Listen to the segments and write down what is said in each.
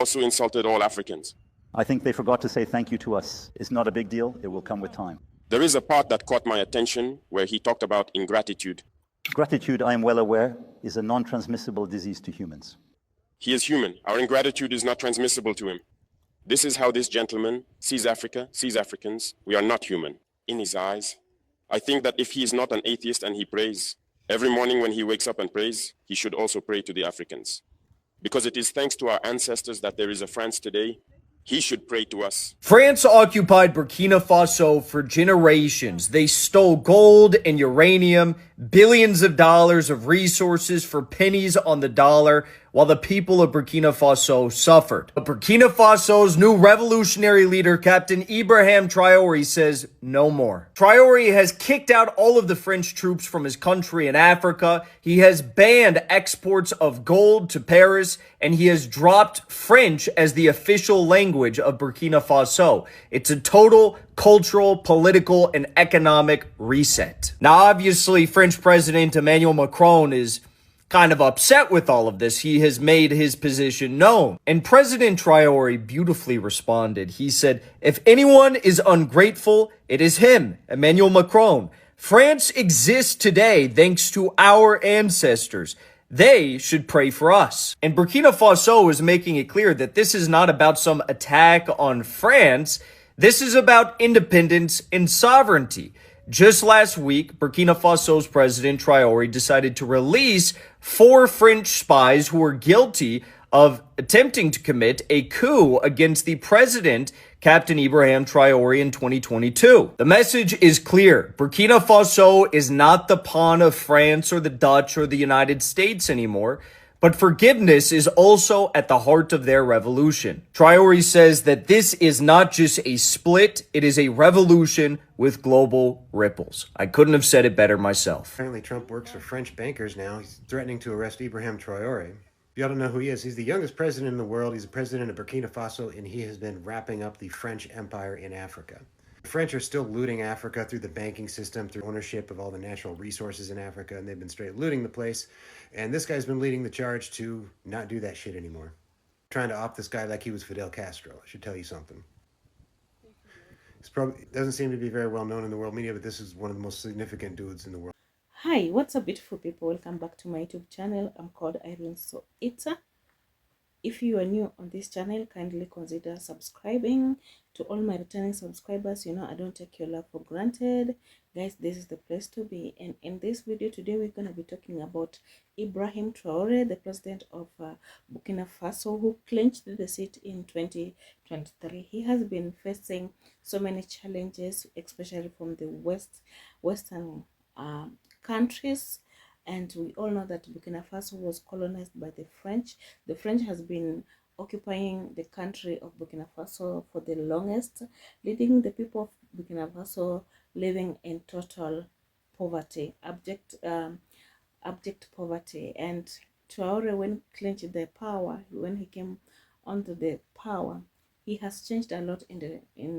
also insulted all Africans. I think they forgot to say thank you to us. It's not a big deal. It will come with time. There is a part that caught my attention where he talked about ingratitude. Gratitude, I am well aware, is a non-transmissible disease to humans. He is human. Our ingratitude is not transmissible to him. This is how this gentleman sees Africa, sees Africans. We are not human. In his eyes, I think that if he is not an atheist and he prays, every morning when he wakes up and prays, he should also pray to the Africans. Because it is thanks to our ancestors that there is a France today. He should pray to us. France occupied Burkina Faso for generations. They stole gold and uranium, billions of dollars of resources for pennies on the dollar, while the people of Burkina Faso suffered. But Burkina Faso's new revolutionary leader, Captain IBRAHIM Traoré, says no more. Traoré has kicked out all of the French troops from his country in Africa. He has banned exports of gold to Paris, and he has dropped French as the official language of Burkina Faso. It's a total cultural, political, and economic reset. Now, obviously, French President Emmanuel Macron is kind of upset with all of this. He has made his position known. And President Traoré beautifully responded. He said, if anyone is ungrateful, it is him, Emmanuel Macron. France exists today thanks to our ancestors. They should pray for us. And Burkina Faso is making it clear that this is not about some attack on France. This is about independence and sovereignty. Just last week, Burkina Faso's President Traoré decided to release 4 French spies who were guilty of attempting to commit a coup against the president, Captain IBRAHIM Traoré, in 2022. The message is clear. Burkina Faso is not the pawn of France or the Dutch or the United States anymore. But forgiveness is also at the heart of their revolution. Traoré says that this is not just a split, it is a revolution with global ripples. I couldn't have said it better myself. Apparently Trump works for French bankers now. He's threatening to arrest IBRAHIM Traoré. You all don't know who he is. He's the youngest president in the world. He's the president of Burkina Faso, and he has been wrapping up the French Empire in Africa. The French are still looting Africa through the banking system, through ownership of all the natural resources in Africa, and they've been straight looting the place. And this guy's been leading the charge to not do that shit anymore. Trying to opt this guy like he was Fidel Castro. I should tell you something. It doesn't seem to be very well known in the world media, but this is one of the most significant dudes in the world. Hi, what's up, beautiful people? Welcome back to my YouTube channel. I'm called Irene So Eater. If you are new on this channel, kindly consider subscribing. To all my returning subscribers, you know I don't take your love for granted. Guys, this is the place to be. And in this video today, we're going to be talking about IBRAHIM Traoré, the president of Burkina Faso, who clinched the seat in 2023. He has been facing so many challenges, especially from the Western countries. And we all know that Burkina Faso was colonized by the French. The French has been occupying the country of Burkina Faso for the longest, leading the people of Burkina Faso living in total poverty, abject poverty. And Traoré, when he clinched the power, when he came onto the power, he has changed a lot in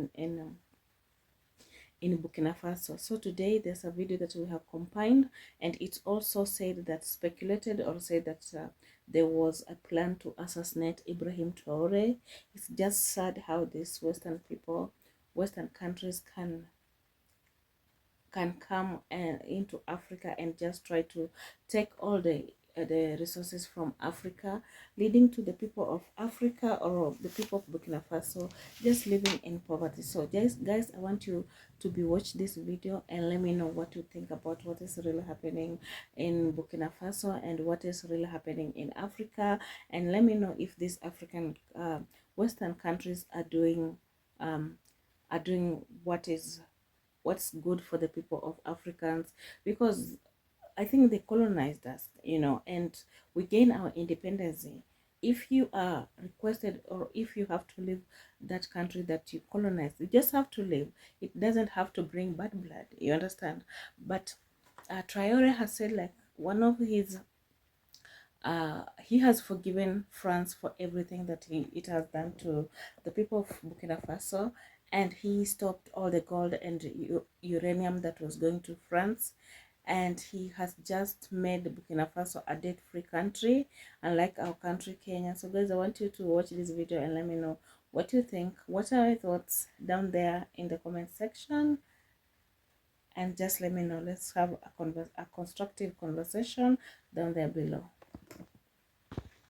Burkina Faso. So today there's a video that we have combined, and it's also said that speculated or said that there was a plan to assassinate IBRAHIM Traoré. It's just sad how these Western countries can come into Africa and just try to take all the resources from Africa, leading to the people of Africa or the people of Burkina Faso just living in poverty. So guys, I want you to watch this video and let me know what you think about what is really happening in Burkina Faso and what is really happening in Africa, and let me know if these African Western countries are doing what's good for the people of Africans, because I think they colonized us, you know, and we gain our independence. If you are requested or if you have to leave that country that you colonized, you just have to leave. It doesn't have to bring bad blood, you understand? But Traoré has said, like, one of his he has forgiven France for everything that it has done to the people of Burkina Faso, and he stopped all the gold and uranium that was going to France. and he has just made Burkina Faso a debt-free country, unlike our country, Kenya. So guys, I want you to watch this video and let me know what you think. What are your thoughts down there in the comment section? And just let me know. Let's have a constructive conversation down there below.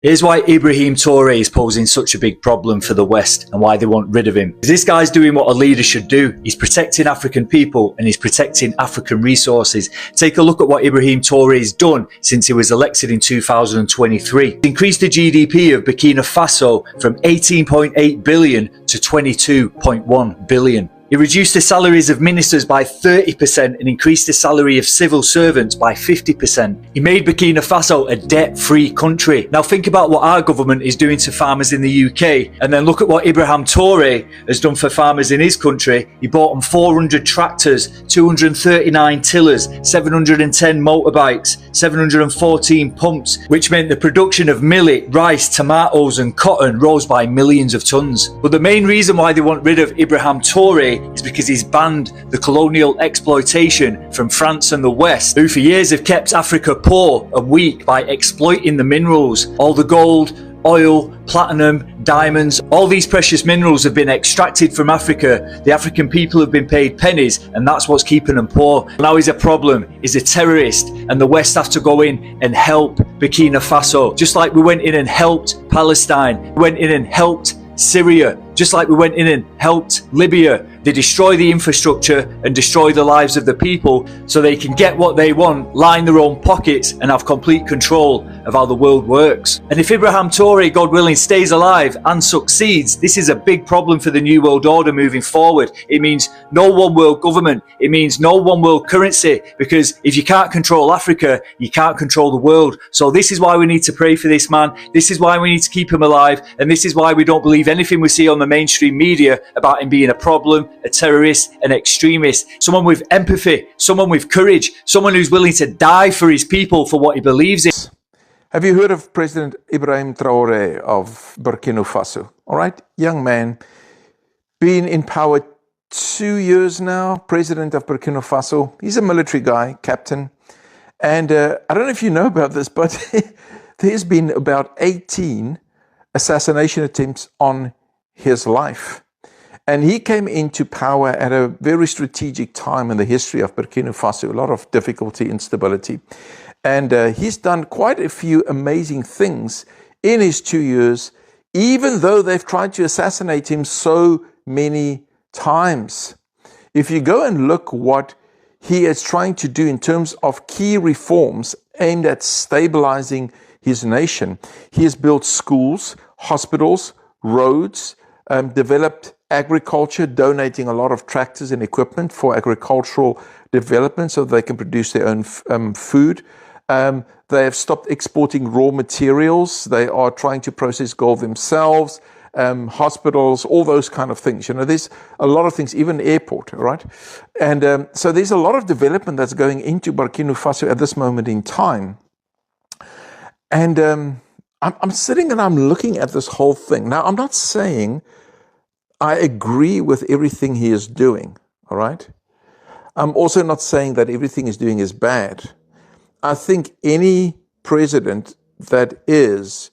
Here's why Ibrahim Traoré is posing such a big problem for the West and why they want rid of him. This guy's doing what a leader should do. He's protecting African people and he's protecting African resources. Take a look at what Ibrahim Traoré has done since he was elected in 2023. He's increased the GDP of Burkina Faso from 18.8 billion to 22.1 billion. He reduced the salaries of ministers by 30% and increased the salary of civil servants by 50%. He made Burkina Faso a debt-free country. Now think about what our government is doing to farmers in the UK, and then look at what Ibrahim Traoré has done for farmers in his country. He bought them 400 tractors, 239 tillers, 710 motorbikes, 714 pumps, which meant the production of millet, rice, tomatoes and cotton rose by millions of tons. But the main reason why they want rid of Ibrahim Traoré is because he's banned the colonial exploitation from France and the West, who for years have kept Africa poor and weak by exploiting the minerals. All the gold, oil, platinum, diamonds, all these precious minerals have been extracted from Africa. The African people have been paid pennies, and that's what's keeping them poor. Now he's a problem, he's a terrorist, and the West have to go in and help Burkina Faso. Just like we went in and helped Palestine, we went in and helped Syria, just like we went in and helped Libya. They destroy the infrastructure and destroy the lives of the people so they can get what they want, line their own pockets and have complete control of how the world works. And if Ibrahim Traoré, God willing, stays alive and succeeds, this is a big problem for the New World Order moving forward. It means no one world government. It means no one world currency, because if you can't control Africa, you can't control the world. So this is why we need to pray for this man. This is why we need to keep him alive. And this is why we don't believe anything we see on the mainstream media about him being a problem, a terrorist, an extremist, someone with empathy, someone with courage, someone who's willing to die for his people for what he believes in. Have you heard of President Ibrahim Traoré of Burkina Faso? All right, young man, been in power 2 years now, president of Burkina Faso. He's a military guy, captain. And I don't know if you know about this, but there's been about 18 assassination attempts on his life. And he came into power at a very strategic time in the history of Burkina Faso, a lot of difficulty, instability. And he's done quite a few amazing things in his 2 years, even though they've tried to assassinate him so many times. If you go and look what he is trying to do in terms of key reforms aimed at stabilizing his nation, he has built schools, hospitals, roads, developed agriculture, donating a lot of tractors and equipment for agricultural development so they can produce their own food. They have stopped exporting raw materials. They are trying to process gold themselves, hospitals, all those kind of things. You know, there's a lot of things, even airport, right? And so there's a lot of development that's going into Burkina Faso at this moment in time. And I'm sitting and I'm looking at this whole thing. Now, I'm not saying I agree with everything he is doing, all right? I'm also not saying that everything he's doing is bad. I think any president that is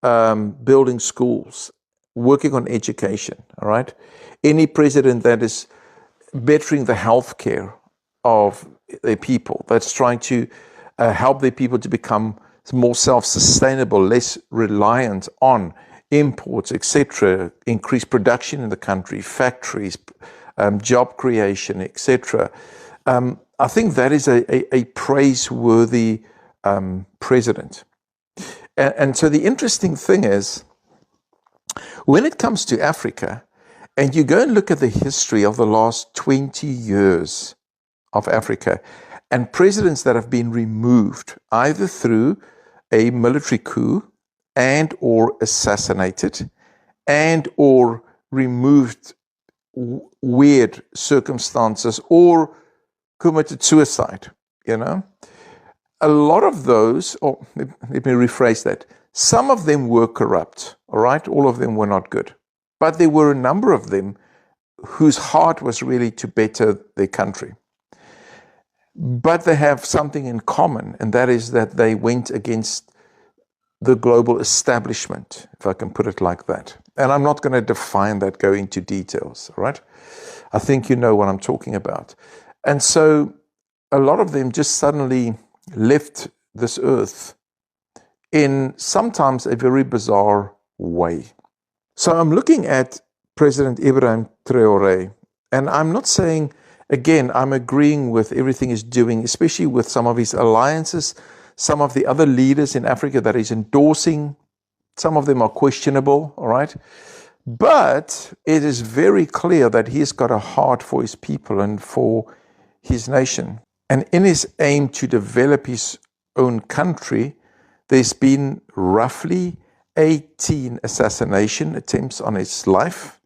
building schools, working on education, all right? Any president that is bettering the healthcare of their people, that's trying to help their people to become more self-sustainable, less reliant on imports, etc., increase production in the country, factories, job creation, etc. I think that is a praiseworthy president. And so the interesting thing is, when it comes to Africa, and you go and look at the history of the last 20 years of Africa, and presidents that have been removed either through a military coup and or assassinated and or removed weird circumstances or committed suicide, you know. A lot of those, or let me rephrase that, some of them were corrupt, all right? All of them were not good. But there were a number of them whose heart was really to better their country. but they have something in common, and that is that they went against the global establishment, if I can put it like that. And I'm not going to define that, go into details, all right? I think you know what I'm talking about. And so a lot of them just suddenly left this earth in sometimes a very bizarre way. So I'm looking at President Ibrahim Traore, and I'm not saying, again, I'm agreeing with everything he's doing, especially with some of his alliances, some of the other leaders in Africa that he's endorsing. Some of them are questionable, all right? But it is very clear that he's got a heart for his people and for his nation. And in his aim to develop his own country, there's been roughly 18 assassination attempts on his life.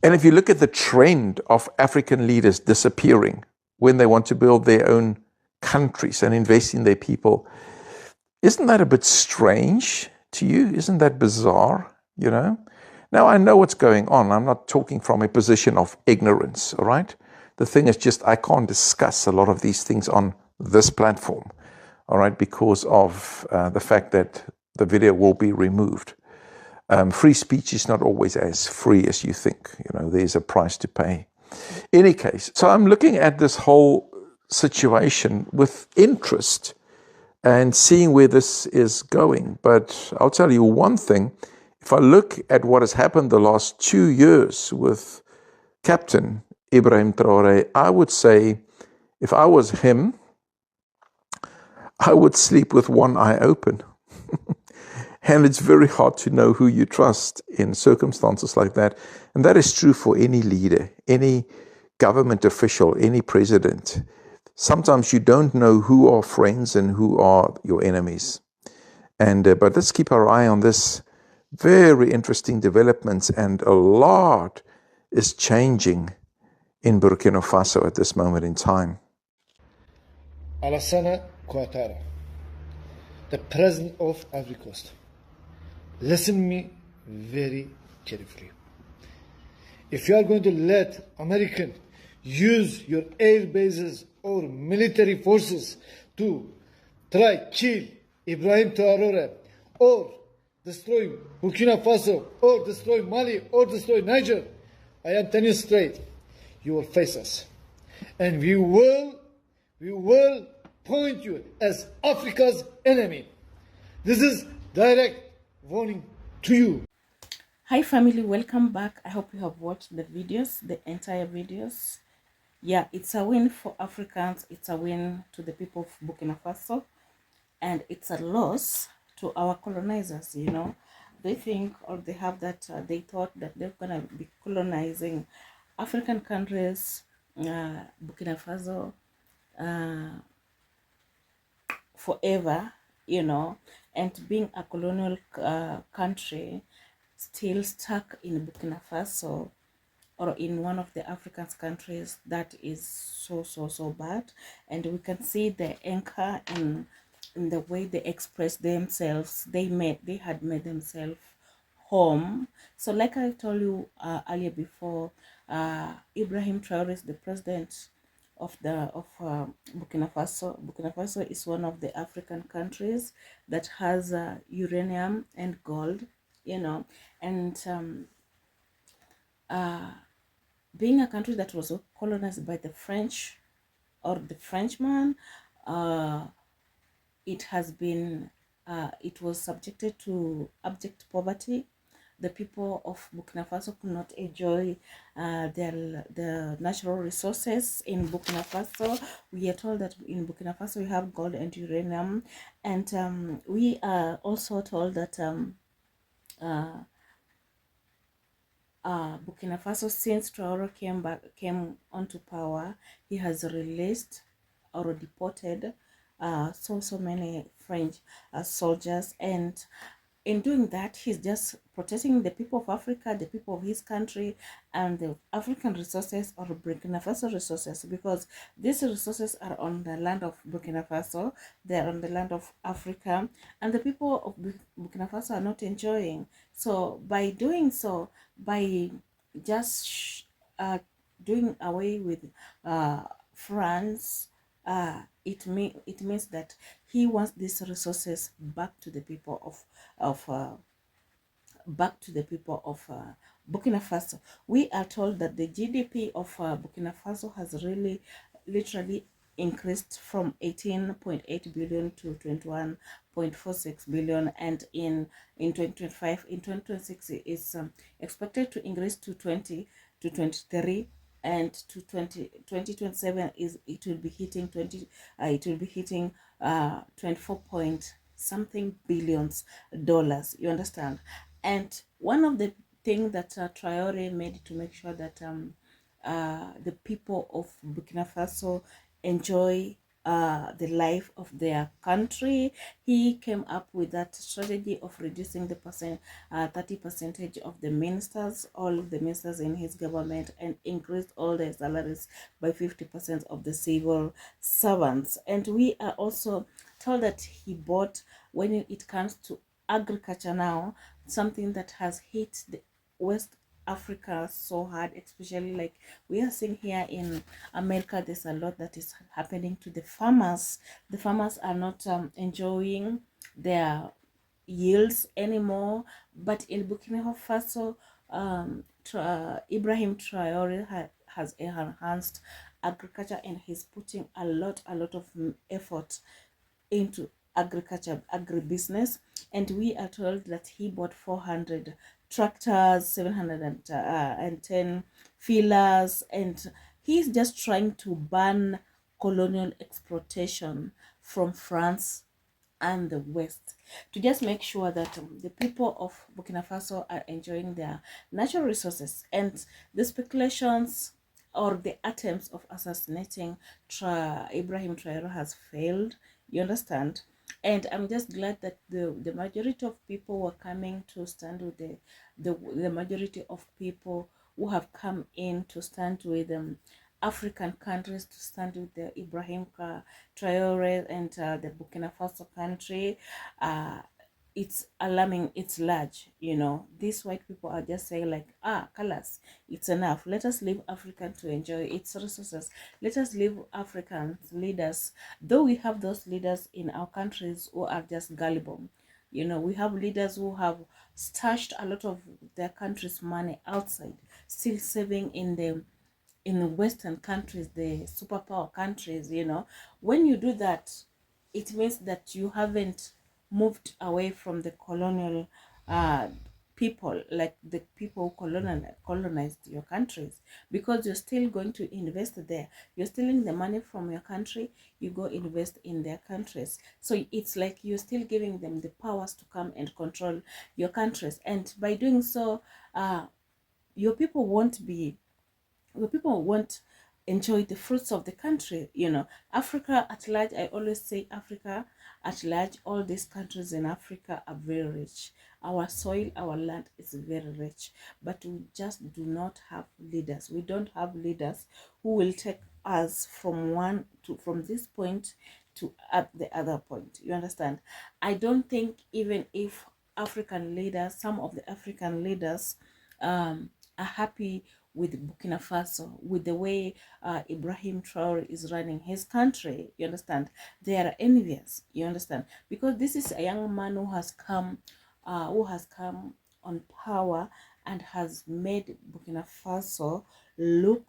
And if you look at the trend of African leaders disappearing when they want to build their own countries and invest in their people, isn't that a bit strange to you? Isn't that bizarre, you know? Now, I know what's going on. I'm not talking from a position of ignorance, all right? The thing is just I can't discuss a lot of these things on this platform, all right, because of the fact that the video will be removed. Free speech is not always as free as you think. You know, there's a price to pay. Any case, so I'm looking at this whole situation with interest and seeing where this is going. But I'll tell you one thing. If I look at what has happened the last 2 years with Captain Ibrahim Traore, I would say if I was him, I would sleep with one eye open. And it's very hard to know who you trust in circumstances like that. And that is true for any leader, any government official, any president. Sometimes you don't know who are friends and who are your enemies. And but let's keep our eye on this. Very interesting developments, and a lot is changing in Burkina Faso at this moment in time. Alassane Ouattara, the president of Ivory Coast. Listen me very carefully. If you are going to let American use your air bases or military forces to try kill Ibrahim Traore or destroy Burkina Faso or destroy Mali or destroy Niger, I am telling you straight, you will face us. And we will point you as Africa's enemy. This is direct warning to you. Hi family, welcome back. I hope you have watched the videos, the entire videos. Yeah, it's a win for Africans. It's a win to the people of Burkina Faso. And it's a loss to our colonizers, you know. They think, or they have that, they thought that they're going to be colonizing African countries, Burkina Faso, forever, you know. And being a colonial country, still stuck in Burkina Faso, or in one of the African countries, that is so bad. And we can see the anchor in the way they express themselves. They had made themselves home. So like I told you earlier before, Ibrahim Traore is the president of Burkina Faso. Burkina Faso is one of the African countries that has uranium and gold, you know. And being a country that was colonized by the French or the Frenchman, it has been, it was subjected to abject poverty. The people of Burkina Faso could not enjoy the natural resources in Burkina Faso. We are told that in Burkina Faso we have gold and uranium, and we are also told that Burkina Faso, since Traore came onto power, he has released or deported so many French soldiers, and in doing that, he's just protecting the people of Africa, the people of his country, and the African resources or Burkina Faso resources, because these resources are on the land of Burkina Faso, they're on the land of Africa, and the people of Burkina Faso are not enjoying. So by doing so, by just doing away with France, it means that he wants these resources back to the people of back to the people of Burkina Faso. We are told that the GDP of Burkina Faso has really literally increased from 18.8 billion to 21.46 billion, and in 2025, in 2026 is expected to increase to 20 to 23, and to 2027 is it will be hitting 20 it will be hitting 24 point something billions dollars, you understand. And one of the things that Traore made to make sure that the people of Burkina Faso enjoy the life of their country, he came up with that strategy of reducing the 30 percentage of the ministers, all of the ministers in his government, and increased all their salaries by 50% of the civil servants. And we are also told that he bought, when it comes to agriculture now, something that has hit the West Africa so hard, especially like we are seeing here in America. There's a lot that is happening to the farmers. The farmers are not enjoying their yields anymore. But in Burkina Faso, Ibrahim Traore has enhanced agriculture, and he's putting a lot of effort into agriculture, agribusiness. And we are told that he bought 400 tractors, 710 fillers, and he's just trying to ban colonial exploitation from France and the West, to just make sure that the people of Burkina Faso are enjoying their natural resources. And the speculations or the attempts of assassinating Ibrahim Traore has failed, you understand. And I'm just glad that the majority of people were coming to stand with the majority of people who have come in to stand with African countries, to stand with the Ibrahim Traore and the Burkina Faso country. It's alarming, it's large, you know. These white people are just saying like, colors, it's enough. Let us leave Africa to enjoy its resources. Let us leave African leaders, though we have those leaders in our countries who are just gullible. You know, we have leaders who have stashed a lot of their country's money outside, still saving in the Western countries, the superpower countries, you know. When you do that, it means that you haven't moved away from the colonial people, like the people who colonized your countries, because you're still going to invest there. You're stealing the money from your country, you go invest in their countries. So it's like you're still giving them the powers to come and control your countries. And by doing so, your people won't be where people won't enjoy the fruits of the country, you know. Africa at large, I always say Africa at large, all these countries in Africa are very rich. Our soil, our land is very rich, but we just do not have leaders. We don't have leaders who will take us from this point to at the other point, you understand. I don't think, even if African leaders, some of the African leaders are happy with Burkina Faso, with the way Ibrahim Traore is running his country, you understand. They are envious, you understand, because this is a young man who has come on power and has made Burkina Faso look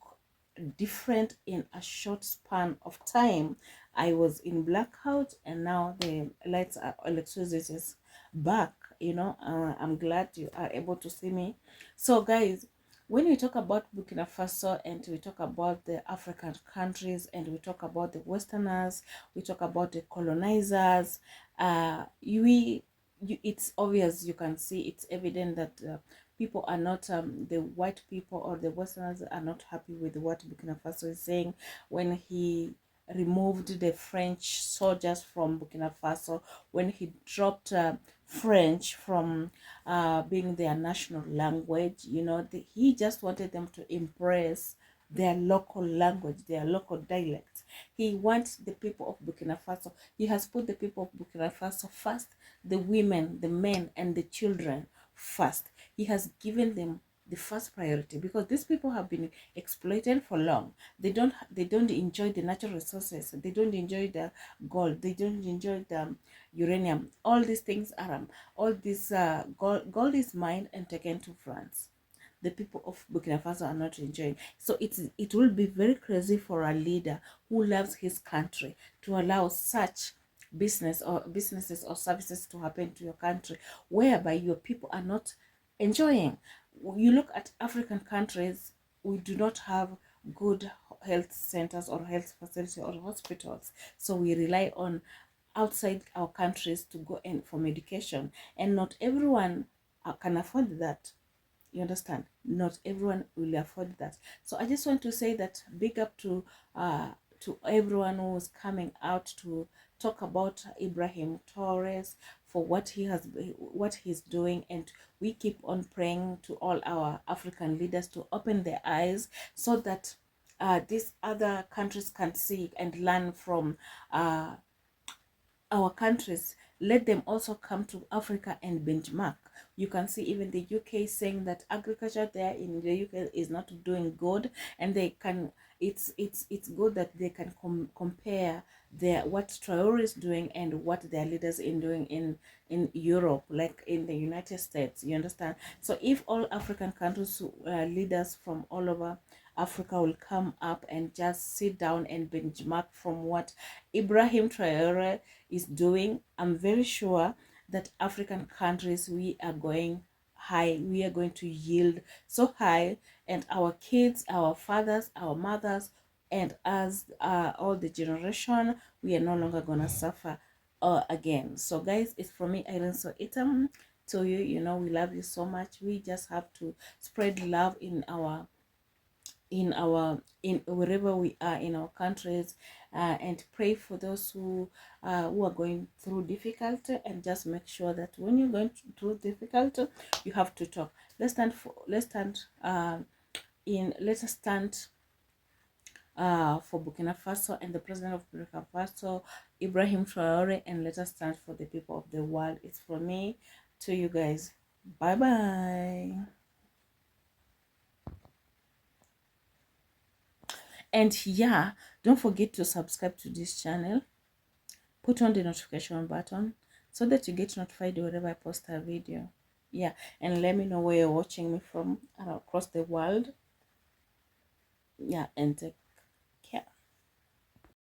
different in a short span of time. I was in blackout, and now the lights are, electricity is back, you know. I'm glad you are able to see me. So guys, when we talk about Burkina Faso, and we talk about the African countries, and we talk about the Westerners, we talk about the colonizers, it's obvious, you can see, it's evident that people are not, the white people or the Westerners are not happy with what Burkina Faso is saying when he removed the French soldiers from Burkina Faso, when he dropped French from being their national language. You know, he just wanted them to embrace their local language, their local dialects. He wants the people of Burkina Faso, he has put the people of Burkina Faso first, the women, the men, and the children first. He has given them the first priority, because these people have been exploited for long. They don't enjoy the natural resources. They don't enjoy the gold. They don't enjoy the uranium. All these things are all this gold is mined and taken to France. The people of Burkina Faso are not enjoying. So it will be very crazy for a leader who loves his country to allow such businesses or services to happen to your country, whereby your people are not enjoying. You look at African countries, we do not have good health centers or health facilities or hospitals, so we rely on outside our countries to go in for medication, and not everyone can afford that. You understand? Not everyone will afford that. So I just want to say that big up to everyone who's coming out to talk about Ibrahim Torres for what he's doing, and we keep on praying to all our African leaders to open their eyes so that these other countries can see and learn from our countries. Let them also come to Africa and benchmark. You can see even the UK saying that agriculture there in the UK is not doing good, and they can, it's good that they can compare their what Traore is doing and what their leaders in doing in Europe, like in the United States. You understand? So if all African countries, leaders from all over Africa will come up and just sit down and benchmark from what Ibrahim Traore is doing, I'm very sure that African countries, we are going high. We are going to yield so high, and our kids, our fathers, our mothers, and as all the generation, we are no longer gonna suffer again. So guys, it's from me, Irene So Itam, to you. You know, we love you so much. We just have to spread love in wherever we are in our countries, and pray for those who are going through difficulty, and just make sure that when you're going through difficulty, you have to talk. Let's stand for Burkina Faso and the president of Burkina Faso, Ibrahim Traore, and let us stand for the people of the world. It's from me to you guys. Bye bye. And yeah, don't forget to subscribe to this channel. Put on the notification button so that you get notified whenever I post a video. Yeah, and let me know where you're watching me from across the world. Yeah, and take